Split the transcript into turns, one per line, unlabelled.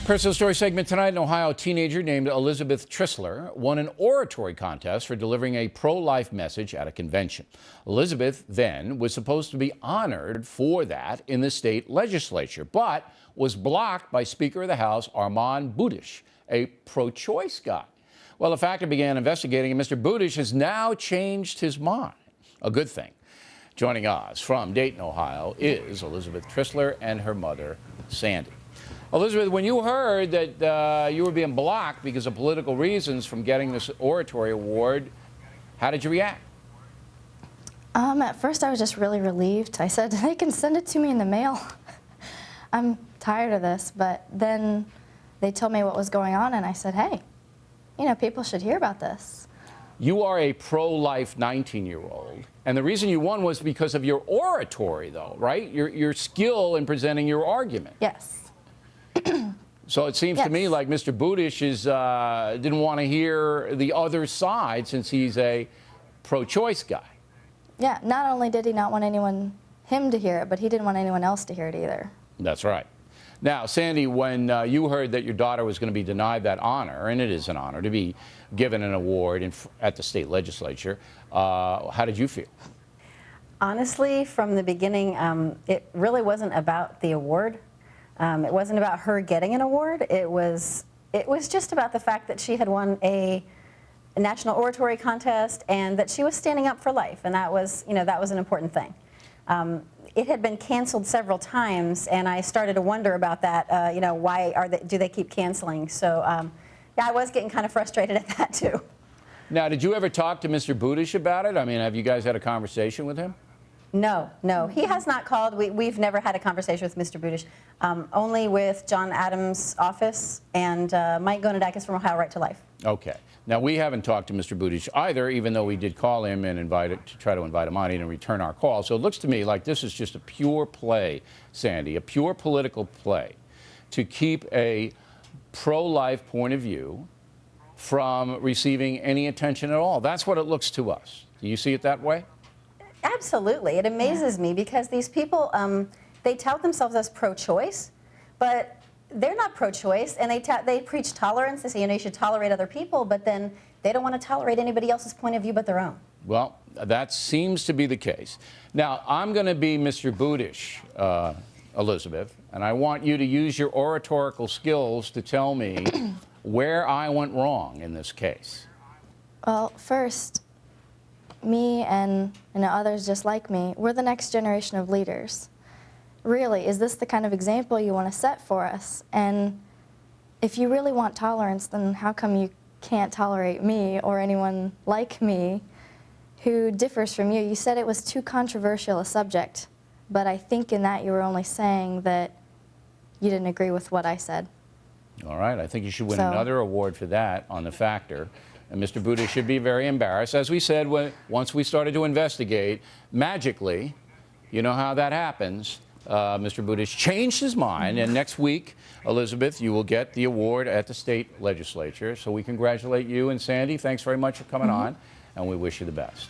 Personal story segment tonight. An Ohio teenager named Elizabeth Trissler won an oratory contest for delivering a pro-life message at a convention. Elizabeth then was supposed to be honored for that in the state legislature, but was blocked by Speaker of the House Armand Budish, a pro-choice guy. Well, the factor began investigating, and Mr. Budish has now changed his mind. A good thing. Joining us from Dayton, Ohio, is Elizabeth Trissler and her mother, Sandy. Elizabeth, when you heard that you were being blocked because of political reasons from getting this oratory award, how did you react?
At first I was just really relieved. I said, they can send it to me in the mail. I'm tired of this. But then they told me what was going on, and I said, hey, you know, people should hear about this.
You are a pro-life 19-year-old, and the reason you won was because of your oratory, though, right? Your skill in presenting your argument.
Yes.
So it seems to me like Mr. Budish didn't want to hear the other side since he's a pro-choice guy.
Yeah, not only did he not want him to hear it, but he didn't want anyone else to hear it either.
That's right. Now, Sandy, when you heard that your daughter was going to be denied that honor, and it is an honor to be given an award at the state legislature, how did you feel?
Honestly, from the beginning, it really wasn't about the award. It wasn't about her getting an award. It was just about the fact that she had won a national oratory contest and that she was standing up for life, and that was, that was an important thing. It had been canceled several times, and I started to wonder about that. Why do they keep canceling? So, yeah, I was getting kind of frustrated at that too.
Now, did you ever talk to Mr. Budish about it? I mean, have you guys had a conversation with him?
No, he has not called. We've never had a conversation with Mr. Budish, only with John Adams' office and Mike Gonadakis from Ohio Right to Life.
Okay. Now, we haven't talked to Mr. Budish either, even though we did call him and try to invite him on. He didn't return our call. So it looks to me like this is just a pure play, Sandy, a pure political play to keep a pro-life point of view from receiving any attention at all. That's what it looks to us. Do you see it that way?
Absolutely. It amazes me because these people, they tout themselves as pro-choice, but they're not pro-choice, and they preach tolerance. They say, you should tolerate other people, but then they don't want to tolerate anybody else's point of view but their own.
Well, that seems to be the case. Now, I'm going to be Mr. Budish, Elizabeth, and I want you to use your oratorical skills to tell me where I went wrong in this case.
Well, first, me and others just like me, we're the next generation of leaders. Really, is this the kind of example you want to set for us? And if you really want tolerance, then how come you can't tolerate me or anyone like me who differs from you? You said it was too controversial a subject, but I think in that you were only saying that you didn't agree with what I said.
All right, I think you should win another award for that on the factor. And Mr. Budish should be very embarrassed. As we said, once we started to investigate, magically, you know how that happens, Mr. Budish changed his mind, and next week, Elizabeth, you will get the award at the state legislature. So we congratulate you, and Sandy, thanks very much for coming on, and we wish you the best.